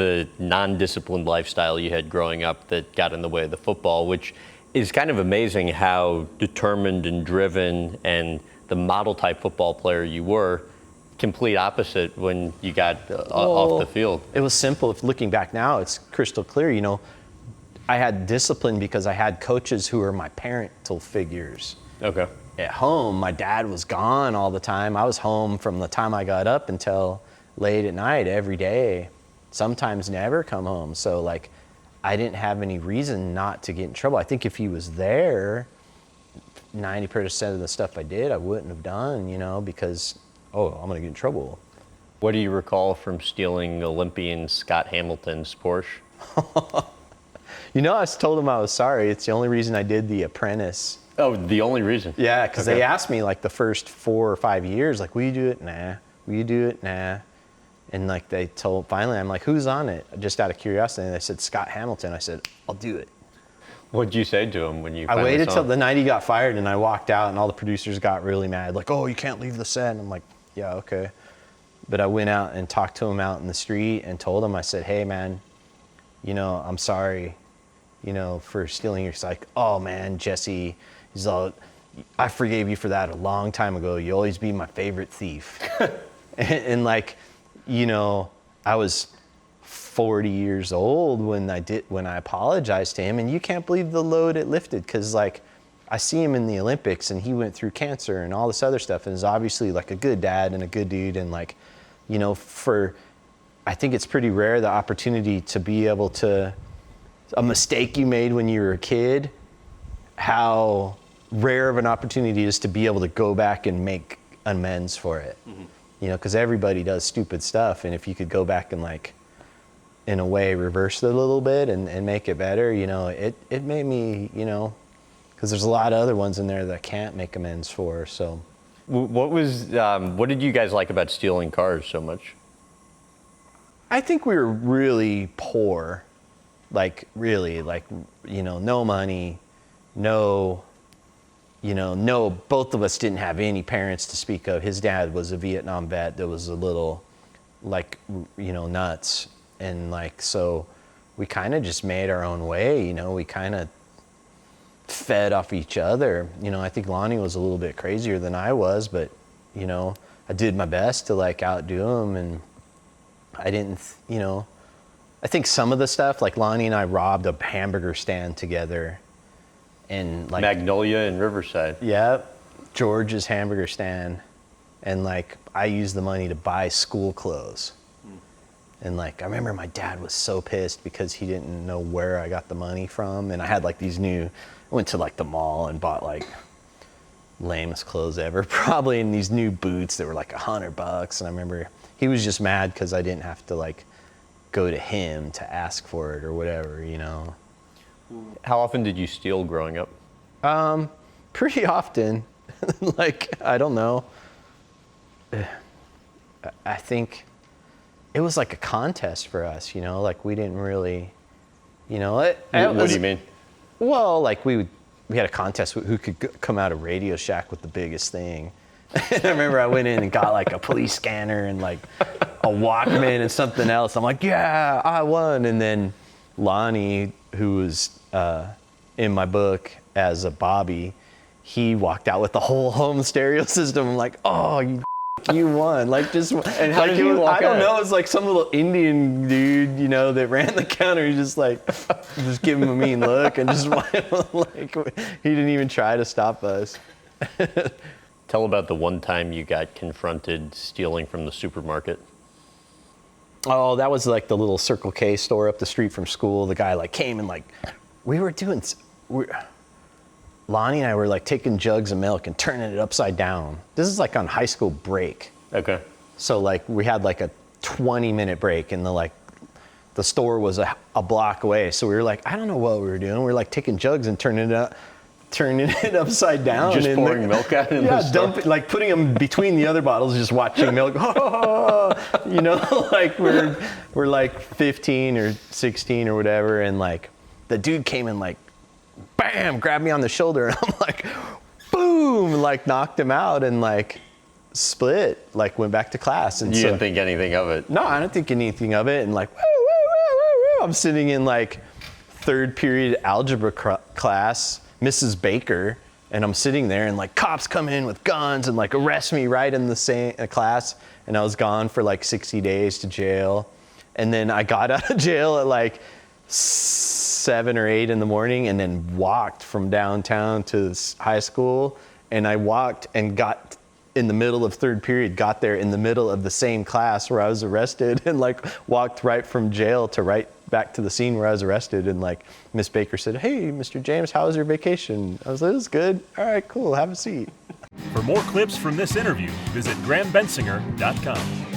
the non-disciplined lifestyle you had growing up that got in the way of the football, which is kind of amazing how determined and driven and the model type football player you were, complete opposite when you got off the field. It was simple. If looking back now, it's crystal clear. You know, I had discipline because I had coaches who were my parental figures. Okay. At home, my dad was gone all the time. I was home from the time I got up until late at night every day, sometimes never come home. So like, I didn't have any reason not to get in trouble. I think if he was there, 90% of the stuff I did, I wouldn't have done, you know, because, oh, I'm gonna get in trouble. What do you recall from stealing Olympian Scott Hamiltons Porsche? You know, I told him I was sorry. It's the only reason I did the Apprentice. Oh, the only reason? Yeah, because they asked me like the first 4 or 5 years, like, will you do it? Nah. Will you do it? Nah. And like they told, finally, I'm like, who's on it? Just out of curiosity. And they said, Scott Hamilton. I said, I'll do it. What'd you say to him when you I waited till the night he got fired and I walked out and all the producers got really mad. Like, oh, you can't leave the set. And I'm like, yeah, okay. But I went out and talked to him out in the street and told him, I said, hey man, you know, I'm sorry, you know, for stealing your, he's like, oh man, Jesse, he's all, I forgave you for that a long time ago. You always be my favorite thief. and like, you know, I was 40 years old when I apologized to him, and you can't believe the load it lifted. Cause like, I see him in the Olympics and he went through cancer and all this other stuff and is obviously like a good dad and a good dude. And like, you know, I think it's pretty rare the opportunity to be able to, a mistake you made when you were a kid, how rare of an opportunity it is to be able to go back and make amends for it. Mm-hmm. You know, because everybody does stupid stuff, and if you could go back and like, in a way, reverse it a little bit and make it better, you know, it made me, you know, because there's a lot of other ones in there that I can't make amends for. So, what did you guys like about stealing cars so much? I think we were really poor, like really, like, you know, no money, no, you know, no, both of us didn't have any parents to speak of. His dad was a Vietnam vet that was a little, like, you know, nuts. And like, so we kind of just made our own way, you know, we kind of fed off each other. You know, I think Lonnie was a little bit crazier than I was, but, you know, I did my best to like outdo him, and I didn't, you know, I think some of the stuff, like Lonnie and I robbed a hamburger stand together. And like Magnolia and Riverside. Yeah, George's hamburger stand, and like I used the money to buy school clothes. And like I remember my dad was so pissed because he didn't know where I got the money from, and I had like these I went to like the mall and bought like lamest clothes ever, probably, in these new boots that were like $100. And I remember he was just mad because I didn't have to like go to him to ask for it or whatever, you know. How often did you steal growing up? Pretty often. Like, I don't know. I think it was like a contest for us, you know, like we didn't really, you know. What do you mean? Well, like we had a contest who could come out of Radio Shack with the biggest thing. And I remember I went in and got like a police scanner and like a Walkman and something else. I'm like, yeah, I won. And then Lonnie, who was in my book as a Bobby, he walked out with the whole home stereo system. I'm like, oh, you won. Like, just, and how like, did you walk I don't know, it's like some little Indian dude, you know, that ran the counter. He just like, just give him a mean look and just like, he didn't even try to stop us. Tell about the one time you got confronted stealing from the supermarket. Oh, that was like the little Circle K store up the street from school. The guy like came and like, Lonnie and I were like taking jugs of milk and turning it upside down. This is like on high school break. Okay. So like we had like a 20-minute break, and the store was a block away. So we were like, I don't know what we were doing. We were like taking jugs and turning it upside down. Just pouring milk out in the store? Like putting them between the other bottles, just watching milk. You know, like we're like 15 or 16 or whatever, and like the dude came and like, bam, grabbed me on the shoulder, and I'm like, boom, like knocked him out, and like split, like went back to class. And you didn't think anything of it? No, I didn't think anything of it, and like, woo, woo, I'm sitting in like third period algebra class, Mrs. Baker, and I'm sitting there and like cops come in with guns and like arrest me right in the same class. And I was gone for like 60 days to jail. And then I got out of jail at like 7 or 8 in the morning and then walked from downtown to high school. And I walked and got in the middle of third period, got there in the middle of the same class where I was arrested, and like walked right from jail to right back to the scene where I was arrested. And like Miss Baker said, "Hey, Mr. James, how was your vacation?" I was like, "It was good. All right, cool. Have a seat." For more clips from this interview, visit GrahamBensinger.com.